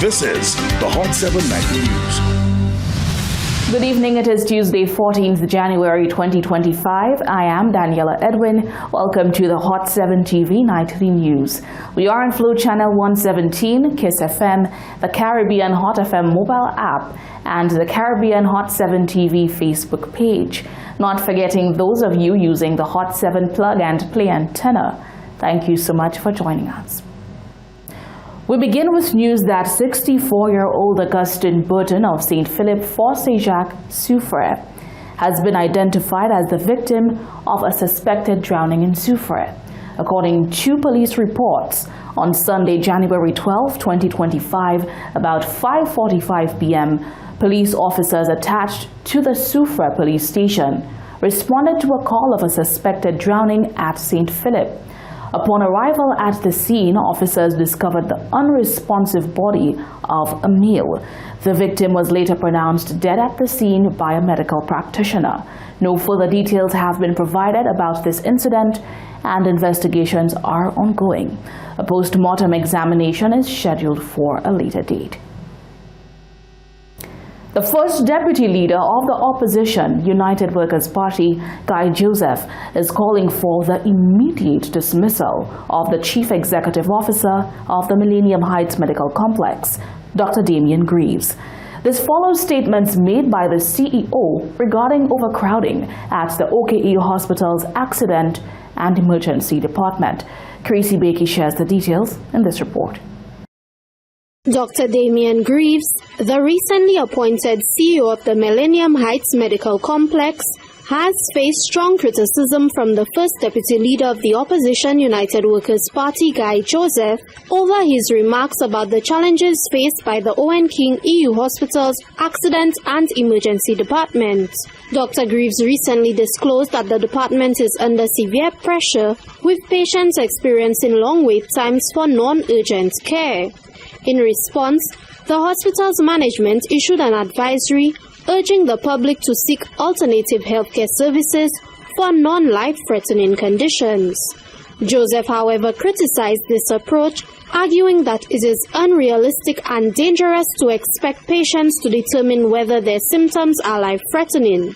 This is the Hot 7 Nightly News. Good evening. It is Tuesday, 14th January 2025. I am Daniela Edwin. Welcome to the Hot 7 TV Nightly News. We are on Flow Channel 117, Kiss FM, the Caribbean Hot FM mobile app, and the Caribbean Hot 7 TV Facebook page. Not forgetting those of you using the Hot 7 plug and play antenna. Thank you so much for joining us. We begin with news that 64-year-old Augustine Burton of St. Philip Fort Saint-Jacques, Soufrière, has been identified as the victim of a suspected drowning in Soufrière. According to police reports, on Sunday, January 12, 2025, about 5:45 p.m., police officers attached to the Soufrière police station responded to a call of a suspected drowning at St. Philip. Upon arrival at the scene, officers discovered the unresponsive body of a male. The victim was later pronounced dead at the scene by a medical practitioner. No further details have been provided about this incident, and investigations are ongoing. A post-mortem examination is scheduled for a later date. The first deputy leader of the opposition, United Workers' Party, Guy Joseph, is calling for the immediate dismissal of the chief executive officer of the Millennium Heights Medical Complex, Dr. Damian Greaves. This follows statements made by the CEO regarding overcrowding at the OKEU Hospital's Accident and Emergency Department. Tracy Bakey shares the details in this report. Dr. Damian Greaves, the recently appointed CEO of the Millennium Heights Medical Complex, has faced strong criticism from the first deputy leader of the opposition United Workers' Party, Guy Joseph, over his remarks about the challenges faced by the Owen King EU Hospital's Accident and Emergency Department. Dr. Greaves recently disclosed that the department is under severe pressure, with patients experiencing long wait times for non-urgent care. In response, the hospital's management issued an advisory urging the public to seek alternative healthcare services for non-life-threatening conditions. Joseph, however, criticized this approach, arguing that it is unrealistic and dangerous to expect patients to determine whether their symptoms are life-threatening.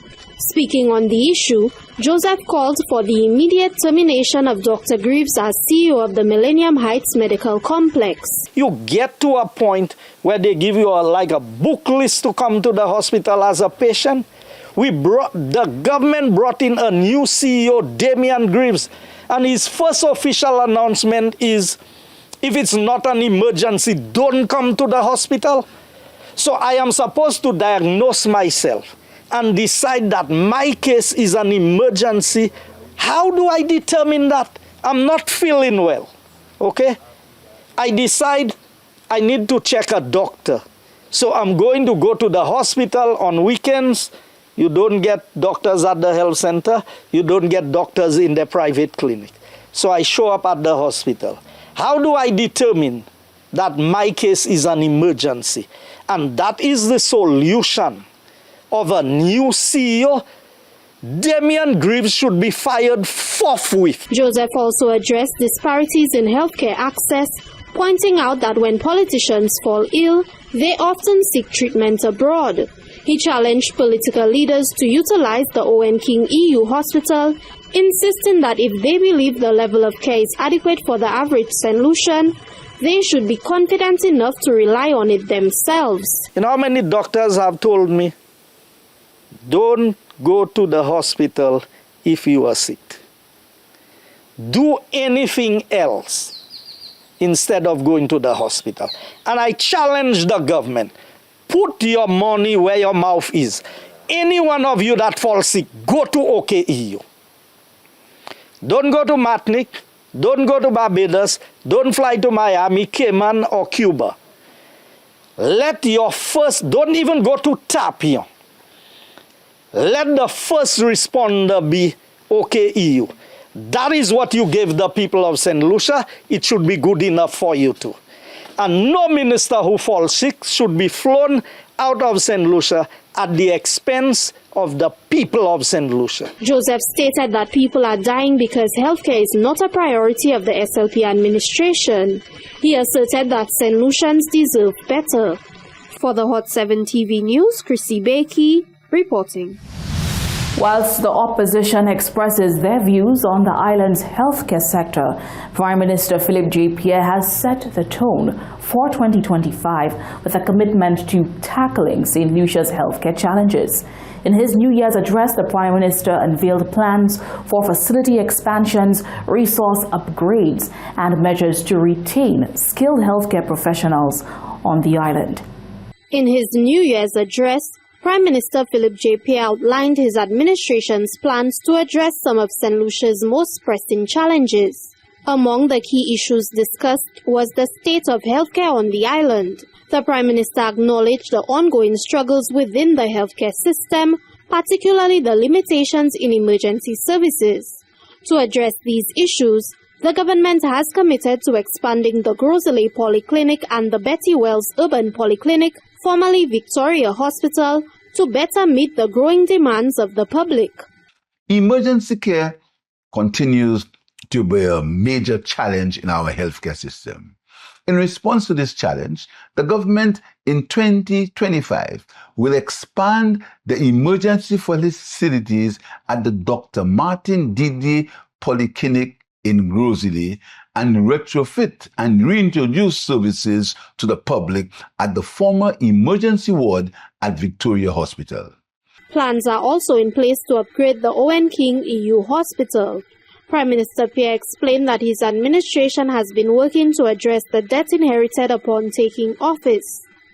Speaking on the issue, Joseph called for the immediate termination of Dr. Greaves as CEO of the Millennium Heights Medical Complex. You get to a point where they give you a book list to come to the hospital as a patient. The government brought in a new CEO, Damian Greaves, and his first official announcement is, if it's not an emergency, don't come to the hospital. So I am supposed to diagnose myself and decide that my case is an emergency. How do I determine that? I'm not feeling well, okay? I decide I need to check a doctor. So I'm going to go to the hospital on weekends. You don't get doctors at the health center. You don't get doctors in the private clinic. So I show up at the hospital. How do I determine that my case is an emergency? And that is the solution of a new CEO. Damian Greaves should be fired forthwith. Joseph also addressed disparities in healthcare access, pointing out that when politicians fall ill, they often seek treatment abroad. He challenged political leaders to utilize the Owen King EU Hospital, insisting that if they believe the level of care is adequate for the average Saint Lucian, they should be confident enough to rely on it themselves. You know how many doctors have told me, don't go to the hospital if you are sick. Do anything else instead of going to the hospital. And I challenge the government, put your money where your mouth is. Any one of you that falls sick, go to OKEU. Don't go to Martinique, don't go to Barbados, don't fly to Miami, Cayman, or Cuba. Don't even go to Tapia. Let the first responder be OKEU. That is what you gave the people of Saint Lucia. It should be good enough for you too. And no minister who falls sick should be flown out of Saint Lucia at the expense of the people of Saint Lucia. Joseph stated that people are dying because healthcare is not a priority of the SLP administration. He asserted that Saint Lucians deserve better. For the Hot 7 TV News, Chrissy Bakey reporting. Whilst the opposition expresses their views on the island's healthcare sector, Prime Minister Philip J. Pierre has set the tone for 2025 with a commitment to tackling St. Lucia's healthcare challenges. In his New Year's address, the Prime Minister unveiled plans for facility expansions, resource upgrades, and measures to retain skilled healthcare professionals on the island. In his New Year's address, Prime Minister Philip J. Pierre outlined his administration's plans to address some of St. Lucia's most pressing challenges. Among the key issues discussed was the state of healthcare on the island. The Prime Minister acknowledged the ongoing struggles within the healthcare system, particularly the limitations in emergency services. To address these issues, the government has committed to expanding the Grosley Polyclinic and the Betty Wells Urban Polyclinic, formerly Victoria Hospital, to better meet the growing demands of the public. Emergency care continues to be a major challenge in our healthcare system. In response to this challenge, the government in 2025 will expand the emergency facilities at the Dr. Martin Didier Polyclinic in Grosley and retrofit and reintroduce services to the public at the former emergency ward at Victoria Hospital. Plans are also in place to upgrade the Owen King EU Hospital. Prime Minister Pierre explained that his administration has been working to address the debt inherited upon taking office.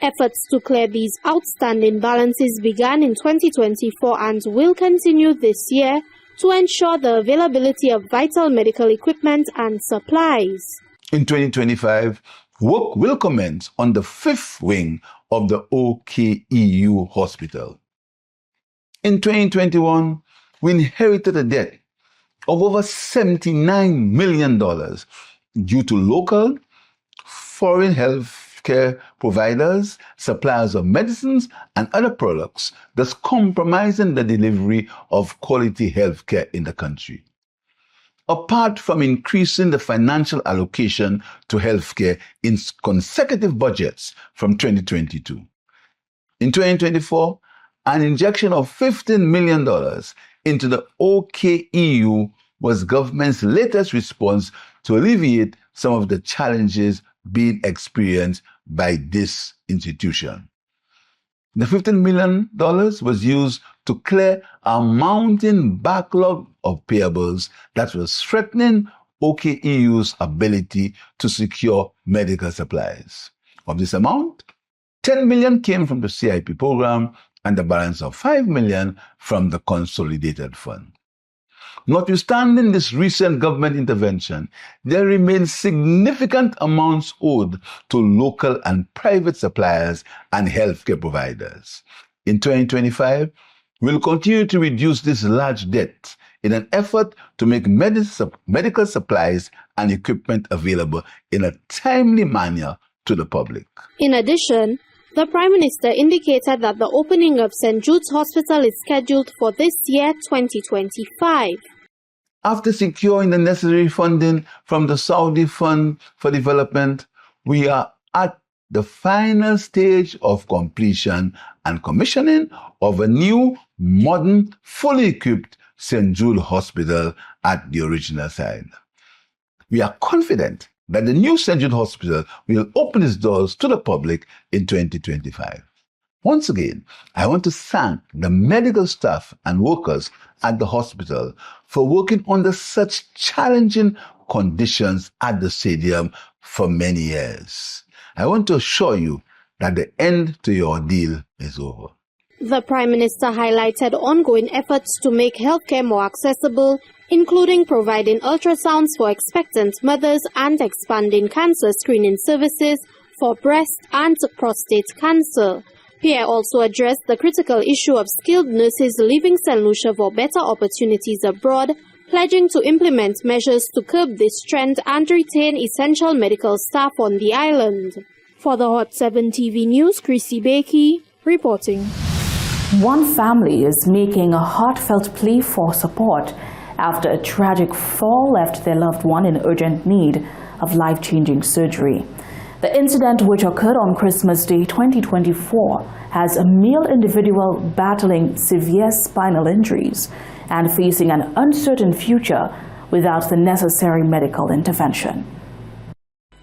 Efforts to clear these outstanding balances began in 2024 and will continue this year to ensure the availability of vital medical equipment and supplies. In 2025, work will commence on the fifth wing of the OKEU Hospital. In 2021, we inherited a debt of over $79 million due to local, foreign healthcare providers, suppliers of medicines and other products, thus compromising the delivery of quality healthcare in the country. Apart from increasing the financial allocation to healthcare in consecutive budgets from 2022. In 2024, an injection of $15 million into the OKEU was government's latest response to alleviate some of the challenges being experienced by this institution. The $15 million was used to clear a mounting backlog of payables that was threatening OKEU's ability to secure medical supplies. Of this amount, $10 million came from the CIP program and the balance of $5 million from the Consolidated Fund. Notwithstanding this recent government intervention, there remain significant amounts owed to local and private suppliers and healthcare providers. In 2025, we'll continue to reduce this large debt in an effort to make medical supplies and equipment available in a timely manner to the public. In addition, the Prime Minister indicated that the opening of St. Jude's Hospital is scheduled for this year, 2025. After securing the necessary funding from the Saudi Fund for Development, we are at the final stage of completion and commissioning of a new, modern, fully equipped St. Jude Hospital at the original site. We are confident that the new St. Jude Hospital will open its doors to the public in 2025. Once again, I want to thank the medical staff and workers at the hospital for working under such challenging conditions at the stadium for many years. I want to assure you that the end to your ordeal is over. The Prime Minister highlighted ongoing efforts to make healthcare more accessible, including providing ultrasounds for expectant mothers and expanding cancer screening services for breast and prostate cancer. Pierre also addressed the critical issue of skilled nurses leaving St. Lucia for better opportunities abroad, pledging to implement measures to curb this trend and retain essential medical staff on the island. For the Hot 7 TV News, Chrissy Bakey reporting. One family is making a heartfelt plea for support after a tragic fall left their loved one in urgent need of life-changing surgery. The incident, which occurred on Christmas Day 2024, has a male individual battling severe spinal injuries and facing an uncertain future without the necessary medical intervention.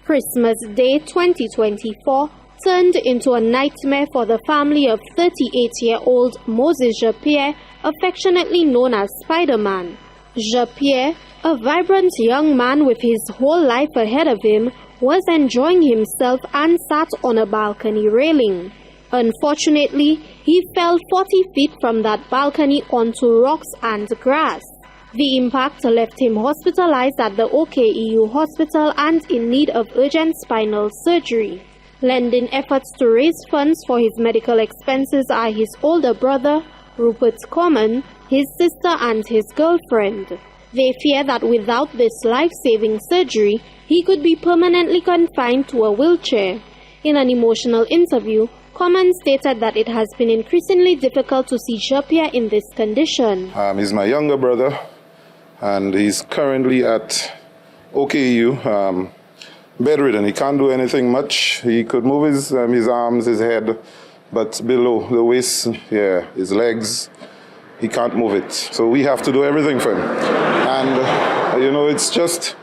Christmas Day 2024 turned into a nightmare for the family of 38-year-old Moses Japierre, affectionately known as Spider-Man. Japierre, a vibrant young man with his whole life ahead of him, was enjoying himself and sat on a balcony railing. Unfortunately, he fell 40 feet from that balcony onto rocks and grass. The impact left him hospitalized at the OKEU hospital and in need of urgent spinal surgery. Lending efforts to raise funds for his medical expenses are his older brother, Rupert Common, his sister and his girlfriend. They fear that without this life-saving surgery, he could be permanently confined to a wheelchair. In an emotional interview, Common stated that it has been increasingly difficult to see Japierre in this condition. He's my younger brother, and he's currently at OKU, bedridden. He can't do anything much. He could move his arms, his head, but below the waist, his legs, he can't move it. So we have to do everything for him. And, it's just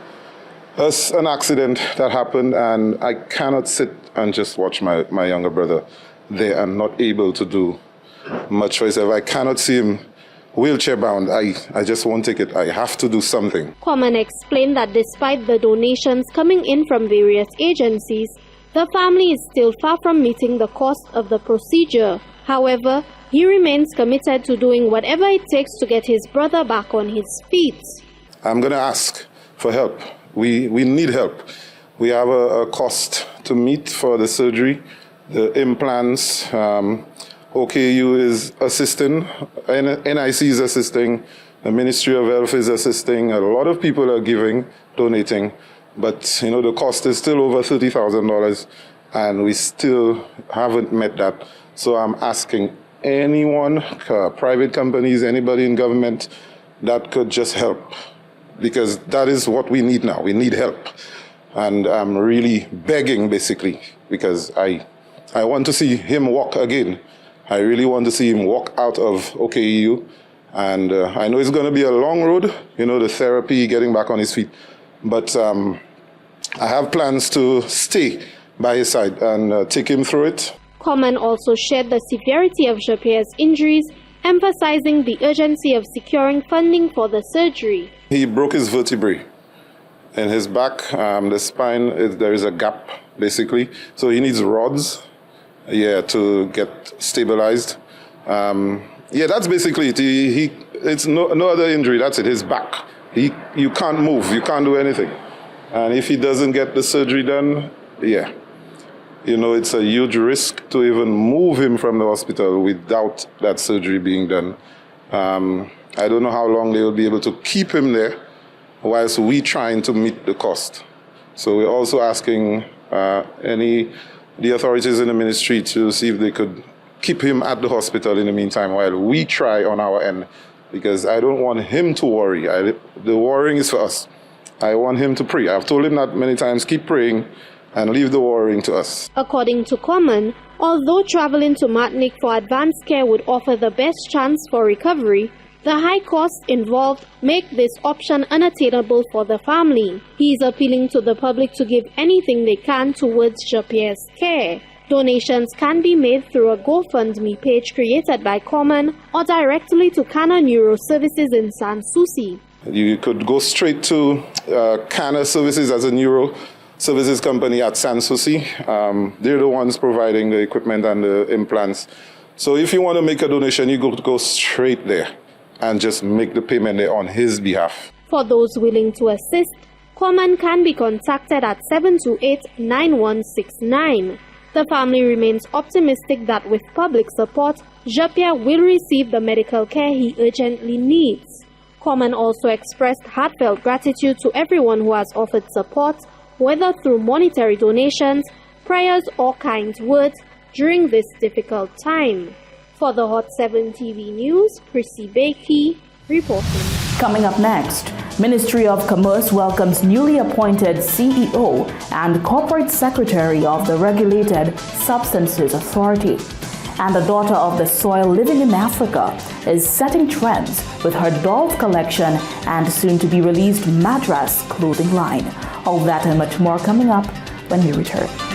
an accident that happened, and I cannot sit and just watch my younger brother there and not able to do much for himself. I cannot see him wheelchair bound. I just won't take it. I have to do something. Common explained that despite the donations coming in from various agencies, the family is still far from meeting the cost of the procedure. However, he remains committed to doing whatever it takes to get his brother back on his feet. I'm going to ask for help. We need help. We have a cost to meet for the surgery, the implants. OKU is assisting, NIC is assisting, the Ministry of Health is assisting, a lot of people are donating, but the cost is still over $30,000 and we still haven't met that. So I'm asking anyone, private companies, anybody in government that could just help, because that is what we need now. We need help. And I'm really begging, basically, because I want to see him walk again. I really want to see him walk out of OKEU. And I know it's going to be a long road, the therapy, getting back on his feet. But I have plans to stay by his side and take him through it. Common also shared the severity of Japierre's injuries, emphasizing the urgency of securing funding for the surgery. He broke his vertebrae in his back, the spine, there is a gap, basically. So he needs rods, to get stabilized. That's basically it. It's no other injury, that's it, his back. You can't move, you can't do anything. And if he doesn't get the surgery done, it's a huge risk to even move him from the hospital without that surgery being done. I don't know how long they will be able to keep him there whilst we trying to meet the cost. So we're also asking the authorities in the ministry to see if they could keep him at the hospital in the meantime while we try on our end, because I don't want him to worry. The worrying is for us. I want him to pray. I've told him that many times, keep praying and leave the worrying to us. According to Common, although traveling to Martinique for advanced care would offer the best chance for recovery, the high costs involved make this option unattainable for the family. He is appealing to the public to give anything they can towards Japierre's care. Donations can be made through a GoFundMe page created by Common or directly to Cana Neuro Services in Saint Lucia. You could go straight to Cana Services as a neuro services company at Saint Lucia. They're the ones providing the equipment and the implants. So if you want to make a donation, you go straight there and just make the payment there on his behalf. For those willing to assist, Common can be contacted at 728-9169. The family remains optimistic that with public support, Japierre will receive the medical care he urgently needs. Common also expressed heartfelt gratitude to everyone who has offered support, whether through monetary donations, prayers, or kind words during this difficult time. For the Hot 7 TV News, Chrissy Bakey reporting. Coming up next, Ministry of Commerce welcomes newly appointed CEO and Corporate Secretary of the Regulated Substances Authority. And the daughter of the soil living in Africa is setting trends with her dolls collection and soon-to-be-released Madras clothing line. All that and much more coming up when we return.